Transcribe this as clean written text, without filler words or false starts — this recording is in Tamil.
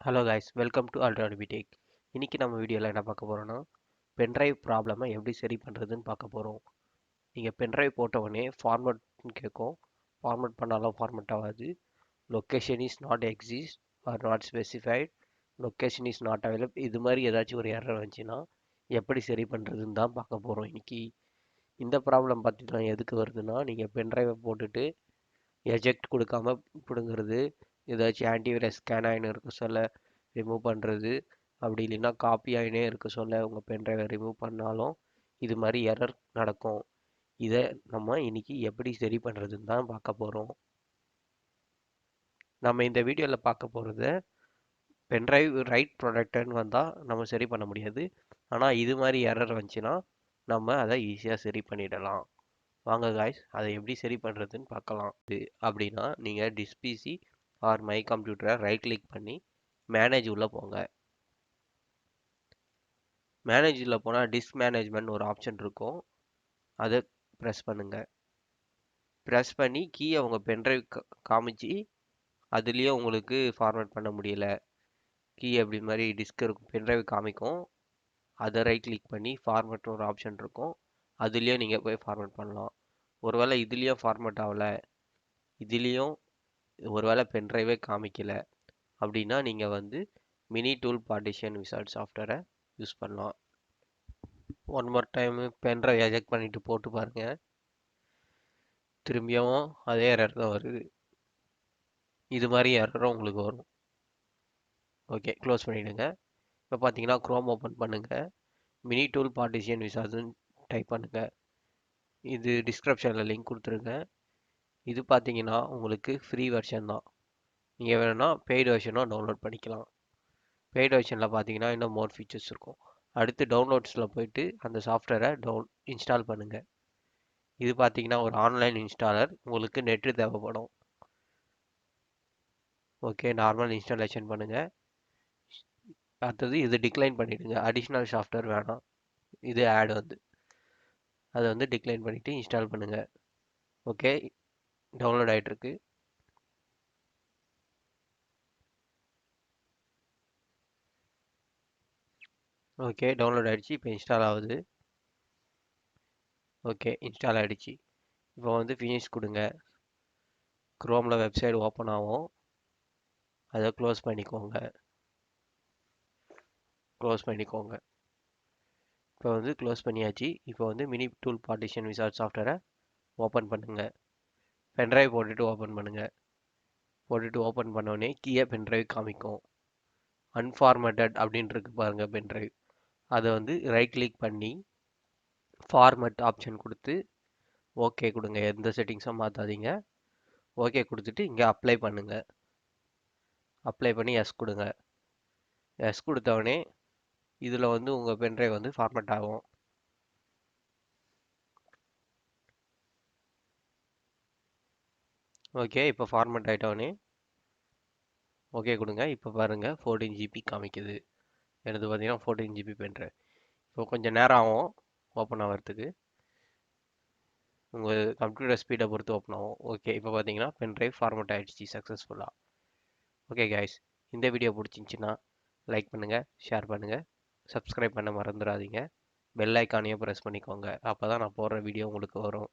ஹலோ கைஸ், வெல்கம் டு அல்ட்ரானிபி டெக். இன்னைக்கு நம்ம வீடியோவில் என்ன பார்க்க போகிறோம்னா, பென்ட்ரைவ் ப்ராப்ளமை எப்படி சரி பண்ணுறதுன்னு பார்க்க போகிறோம். நீங்கள் பென்ட்ரைவ் போட்ட உடனே ஃபார்மட்னு கேட்கும். ஃபார்மட் பண்ணாலும் ஃபார்மட் ஆகாது. Location is not exist or not specified, location is not available, இது மாதிரி ஏதாச்சும் ஒரு எரர் வந்துச்சுன்னா எப்படி சரி பண்ணுறதுன்னு தான் பார்க்க போகிறோம் இன்னைக்கு. இந்த ப்ராப்ளம் பார்த்தீங்கன்னா எதுக்கு வருதுன்னா, நீங்கள் பென்ட்ரைவை போட்டுட்டு எஜெக்ட் கொடுக்காம பிடுங்கிறது, ஏதாச்சும் ஆன்டிவைரஸ் ஸ்கேன் ஆகின்னு இருக்க சொல்ல ரிமூவ் பண்ணுறது, அப்படி இல்லைன்னா காப்பி ஆகினே இருக்க சொல்ல உங்கள் பென்ட்ரைவை ரிமூவ் பண்ணாலும் இது மாதிரி எரர் நடக்கும். இதை நம்ம இன்னைக்கு எப்படி சரி பண்ணுறதுன்னு தான் பார்க்க போகிறோம். நம்ம இந்த வீடியோவில் பார்க்க போகிறது, பென்ட்ரைவ் ரைட் ப்ரொடக்டர்னு வந்தால் நம்ம சரி பண்ண முடியாது. ஆனால் இது மாதிரி எரர் வந்துச்சுன்னா நம்ம அதை ஈஸியாக சரி பண்ணிடலாம். வாங்க காய்ஸ், அதை எப்படி சரி பண்ணுறதுன்னு பார்க்கலாம். அப்படின்னா நீங்கள் டிஸ்பிசி ஆர் மை கம்ப்யூட்டரை ரைட் கிளிக் பண்ணி மேனேஜ் உள்ளே போங்க. மேனேஜில் போனால் டிஸ்க் மேனேஜ்மெண்ட் ஒரு ஆப்ஷன் இருக்கும், அதை ப்ரெஸ் பண்ணுங்கள். ப்ரெஸ் பண்ணி கீயை உங்கள் பென்ட்ரைவ் காமிச்சு அதுலேயே உங்களுக்கு ஃபார்மேட் பண்ண முடியல, கீ அப்படி மாதிரி டிஸ்க் இருக்கும், பென்ட்ரைவ் காமிக்கும். அதை ரைட் கிளிக் பண்ணி ஃபார்மேட்னு ஒரு ஆப்ஷன் இருக்கும், அதுலேயும் நீங்கள் போய் ஃபார்மேட் பண்ணலாம். ஒருவேளை இதுலேயும் ஃபார்மேட் ஆகலை, இதுலேயும் ஒருவேளை பென்ட்ரைவே காமிக்கல அப்படின்னா நீங்கள் மினி டூல் பார்ட்டிஷன் விசார்ட் சாஃப்ட்வேரை யூஸ் பண்ணலாம். One more time pen drive eject பண்ணிட்டு போட்டு பாருங்க, திரும்பியும் அதே எரர் தான் வருது. இது மாதிரி எரரும் உங்களுக்கு வரும். ஓகே, க்ளோஸ் பண்ணிவிடுங்க. இப்போ பார்த்தீங்கன்னா க்ரோம் ஓப்பன் பண்ணுங்கள், மினி டூல் பார்ட்டிஷன் விசார்ட்னு டைப் பண்ணுங்கள். இது டிஸ்கிரிப்ஷனில் லிங்க் கொடுத்துருங்க. இது பார்த்தீங்கன்னா உங்களுக்கு ஃப்ரீ வெர்ஷன் தான். நீங்கள் வேணும்னா பெய்டு வெர்ஷனும் டவுன்லோட் பண்ணிக்கலாம். பெய்டு வெர்ஷனில் பார்த்தீங்கன்னா இன்னும் மோர் ஃபீச்சர்ஸ் இருக்கும். அடுத்து டவுன்லோட்ஸில் போயிட்டு அந்த சாஃப்ட்வேரை இன்ஸ்டால் பண்ணுங்கள். இது பார்த்தீங்கன்னா ஒரு ஆன்லைன் இன்ஸ்டாலர், உங்களுக்கு நெட்டு தேவைப்படும். ஓகே, நார்மல் இன்ஸ்டாலேஷன் பண்ணுங்கள். அடுத்தது இது டிக்ளைன் பண்ணிவிடுங்க, அடிஷ்னல் சாஃப்ட்வேர் வேணாம், இது ஆட் அதை டிக்ளைன் பண்ணிவிட்டு இன்ஸ்டால் பண்ணுங்கள். ஓகே, டவுன்லோட் ஆகிட்டுருக்கு. ஓகே, டவுன்லோட் ஆகிடுச்சு. இப்போ இன்ஸ்டால் ஆகுது. ஓகே, இன்ஸ்டால் ஆகிடுச்சு. இப்போ ஃபினிஷ் கொடுங்க. க்ரோமில் வெப்சைட் ஓப்பன் ஆகும், அதை க்ளோஸ் பண்ணிக்கோங்க. இப்போ க்ளோஸ் பண்ணியாச்சு. இப்போ மினி டூல் பார்ட்டிஷன் விசார்ட் சாஃப்ட்வேரை ஓப்பன் பண்ணுங்கள். பென்ட்ரைவ் போட்டுட்டு ஓப்பன் பண்ணுங்கள். ஓப்பன் பண்ணோடனே கீழே பென்ட்ரைவ் காமிக்கும். அன்ஃபார்மேட்டட் அப்படின்னு இருக்கு பாருங்கள் பென்ட்ரைவ், அதை ரைட் கிளிக் பண்ணி ஃபார்மட் ஆப்ஷன் கொடுத்து ஓகே கொடுங்க. எந்த செட்டிங்ஸும் மாற்றாதீங்க. ஓகே கொடுத்துட்டு இங்கே அப்ளை பண்ணுங்கள். அப்ளை பண்ணி எஸ் கொடுங்க. எஸ் கொடுத்தவொடனே இதில் உங்கள் பென்ட்ரைவ் ஃபார்மட் ஆகும். ஓகே, இப்போ ஃபார்மட் ஆகிட்டோடனே ஓகே கொடுங்க. இப்போ பாருங்கள் 14 GB காமிக்குது. எனது பார்த்தீங்கன்னா 14 GB பென்ட்ரைவ். இப்போ கொஞ்சம் நேரம் ஆகும் ஓப்பன் ஆகிறதுக்கு, உங்கள் கம்ப்யூட்டர் ஸ்பீடை பொறுத்து ஓப்பன் ஆகும். ஓகே, இப்போ பார்த்தீங்கன்னா பென்ட்ரைவ் ஃபார்மட் ஆகிடுச்சு சக்ஸஸ்ஃபுல்லாக. ஓகே கைஸ், இந்த வீடியோ பிடிச்சிருந்துச்சின்னா லைக் பண்ணுங்கள், ஷேர் பண்ணுங்கள், சப்ஸ்கிரைப் பண்ண மறந்துடாதீங்க. பெல் ஐக்கானையும் ப்ரெஸ் பண்ணிக்கோங்க, அப்போ தான் நான் போடுற வீடியோ உங்களுக்கு வரும்.